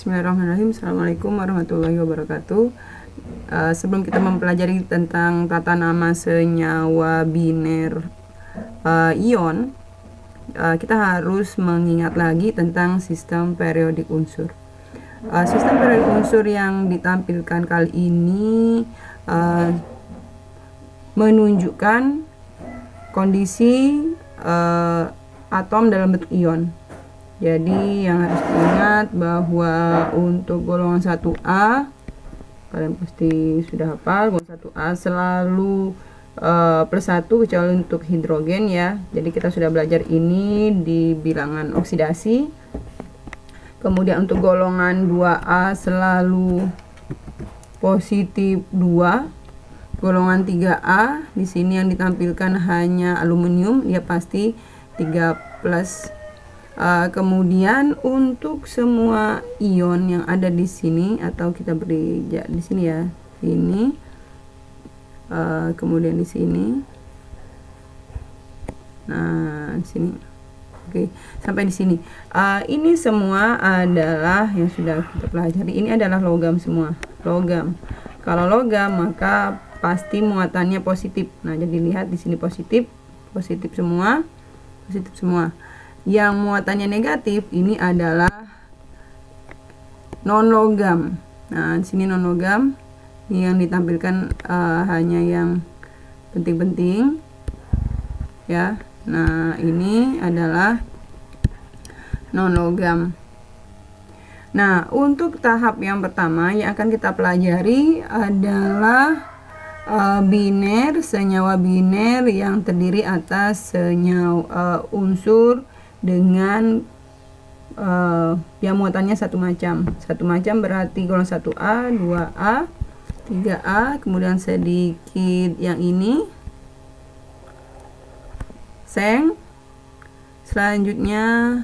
Bismillahirrahmanirrahim. Assalamualaikum warahmatullahi wabarakatuh. Sebelum kita mempelajari tentang tata nama senyawa biner ion, kita harus mengingat lagi tentang sistem periodik unsur. Sistem periodik unsur yang ditampilkan kali ini menunjukkan kondisi atom dalam bentuk ion. Jadi yang harus diingat bahwa untuk golongan 1A, kalian pasti sudah hafal, golongan 1A selalu +1 kecuali untuk hidrogen ya. Jadi kita sudah belajar ini di bilangan oksidasi. Kemudian untuk golongan 2A selalu positif 2. Golongan 3A di sini yang ditampilkan hanya aluminium, dia pasti 3+. Kemudian untuk semua ion yang ada di sini, atau kita beri di sini ya, ini kemudian di sini, nah di sini, oke, sampai di sini. Ini semua adalah yang sudah kita pelajari. Ini adalah logam semua, logam. Kalau logam maka pasti muatannya positif. Nah, jadi lihat di sini positif, positif semua, positif semua. Yang muatannya negatif ini adalah non logam. Nah, di sini non logam yang ditampilkan hanya yang penting-penting ya. Nah, ini adalah non logam. Nah, untuk tahap yang pertama yang akan kita pelajari adalah biner, senyawa biner yang terdiri atas senyawa unsur dengan yang muatannya satu macam. Satu macam berarti golongan 1A, 2A, 3A, kemudian sedikit yang ini seng, selanjutnya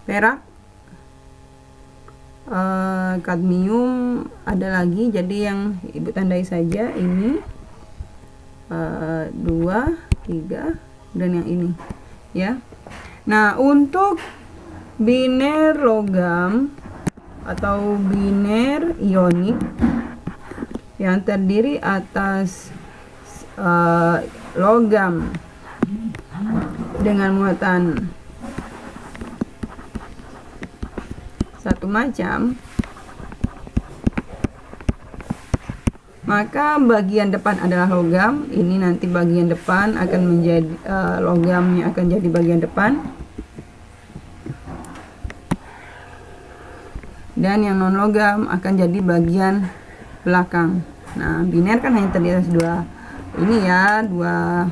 perak, kadmium ada lagi, jadi yang ibu tandai saja ini 2, 3 dan yang ini ya. Nah, untuk biner logam atau biner ionik yang terdiri atas logam dengan muatan satu macam, maka bagian depan adalah logam. Ini nanti bagian depan akan menjadi logamnya akan jadi bagian depan, dan yang non logam akan jadi bagian belakang. Nah, biner kan hanya terdiri atas dua ini ya, dua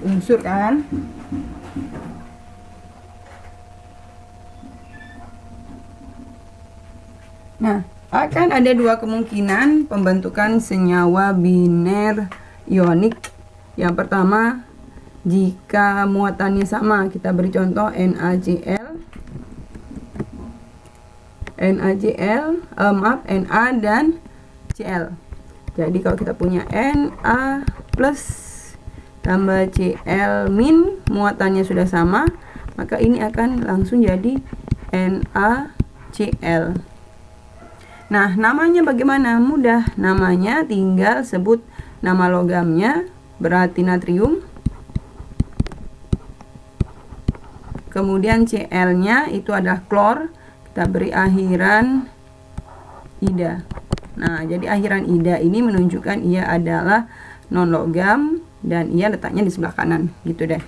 unsur kan. Nah, akan ada dua kemungkinan pembentukan senyawa biner ionik. Yang pertama, jika muatannya sama, kita beri contoh NaCl, Na dan Cl. Jadi kalau kita punya Na plus tambah Cl min, muatannya sudah sama, maka ini akan langsung jadi NaCl. Nah, namanya bagaimana? Mudah. Namanya tinggal sebut nama logamnya, berarti natrium. Kemudian Cl-nya itu adalah klor, kita beri akhiran ida. Nah, jadi akhiran ida ini menunjukkan ia adalah non logam dan ia letaknya di sebelah kanan, gitu deh.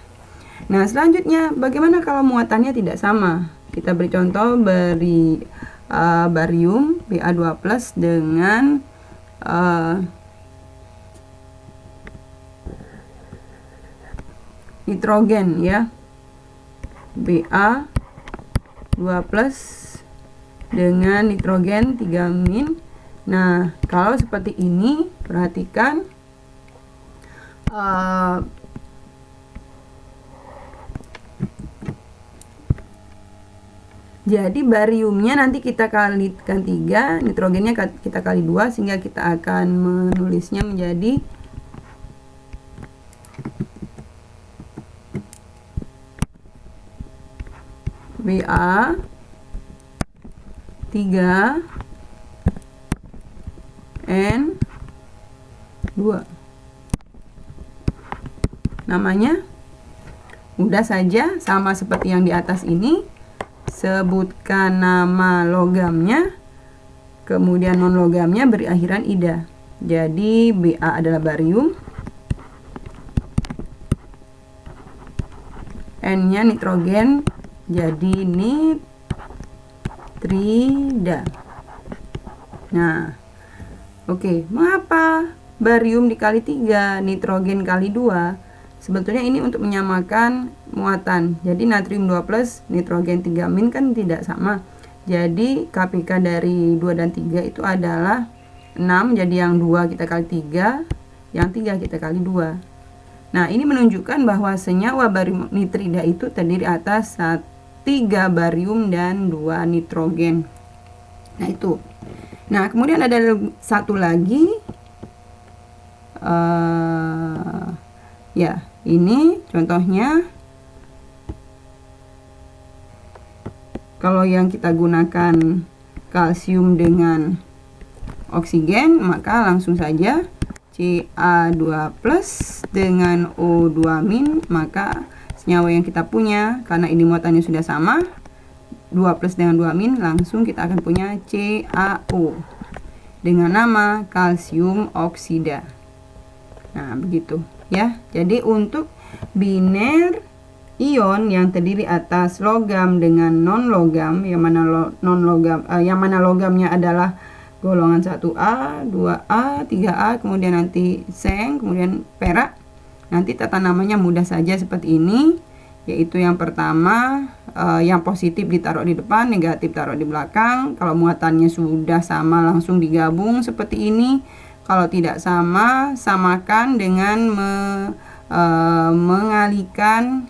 Nah, selanjutnya bagaimana kalau muatannya tidak sama? Kita beri contoh, beri barium Ba2+ dengan nitrogen ya, Ba2+ dengan nitrogen 3-. Nah, kalau seperti ini perhatikan jadi bariumnya nanti kita kalikan 3, nitrogennya kita kali 2, sehingga kita akan menulisnya menjadi Ba 3 N2. Namanya mudah saja, sama seperti yang di atas ini. Sebutkan nama logamnya, kemudian non logamnya beri akhiran ida. Jadi Ba adalah barium, N-nya nitrogen, jadi nitrida. Nah, oke, mengapa barium dikali 3, nitrogen kali 2? Sebetulnya ini untuk menyamakan muatan. Jadi natrium 2 plus nitrogen 3 min kan tidak sama. Jadi KPK dari 2 dan 3 itu adalah 6. Jadi yang 2 kita kali 3, yang 3 kita kali 2. Nah, ini menunjukkan bahwa senyawa barium nitrida itu terdiri atas 3 barium dan 2 nitrogen. Nah, itu. Nah, kemudian ada satu lagi. Ya, ini contohnya. Kalau yang kita gunakan kalsium dengan oksigen, maka langsung saja Ca2 plus dengan O2 min, maka senyawa yang kita punya, karena ini muatannya sudah sama, 2 plus dengan 2 min, langsung kita akan punya CaO dengan nama kalsium oksida. Nah, begitu ya. Jadi untuk biner ion yang terdiri atas logam dengan non logam, yang mana logamnya adalah golongan 1A, 2A, 3A, kemudian nanti seng, kemudian perak. Nanti tata namanya mudah saja seperti ini, yaitu yang pertama yang positif ditaruh di depan, negatif taruh di belakang. Kalau muatannya sudah sama langsung digabung seperti ini. Kalau tidak sama, samakan dengan mengalihkan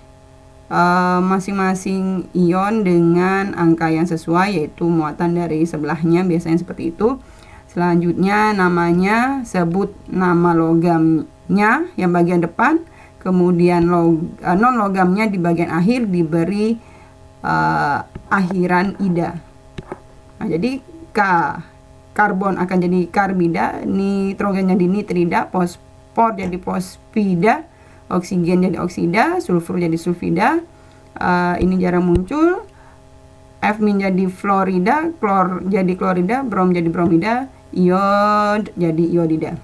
masing-masing ion dengan angka yang sesuai, yaitu muatan dari sebelahnya, biasanya seperti itu. Selanjutnya namanya, sebut nama logamnya yang bagian depan, kemudian non logamnya di bagian akhir diberi akhiran ida. Nah, jadi karbon akan jadi karbida, nitrogen jadi nitrida, fosfor jadi fosfida, oksigen jadi oksida, sulfur jadi sulfida. Ini jarang muncul. F- jadi fluorida, klor jadi klorida, brom jadi bromida, iod jadi iodida.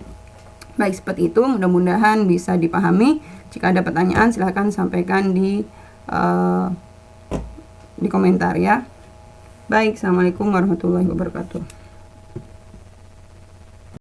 Baik, seperti itu. Mudah-mudahan bisa dipahami. Jika ada pertanyaan silahkan sampaikan di komentar ya. Baik, assalamualaikum warahmatullahi wabarakatuh.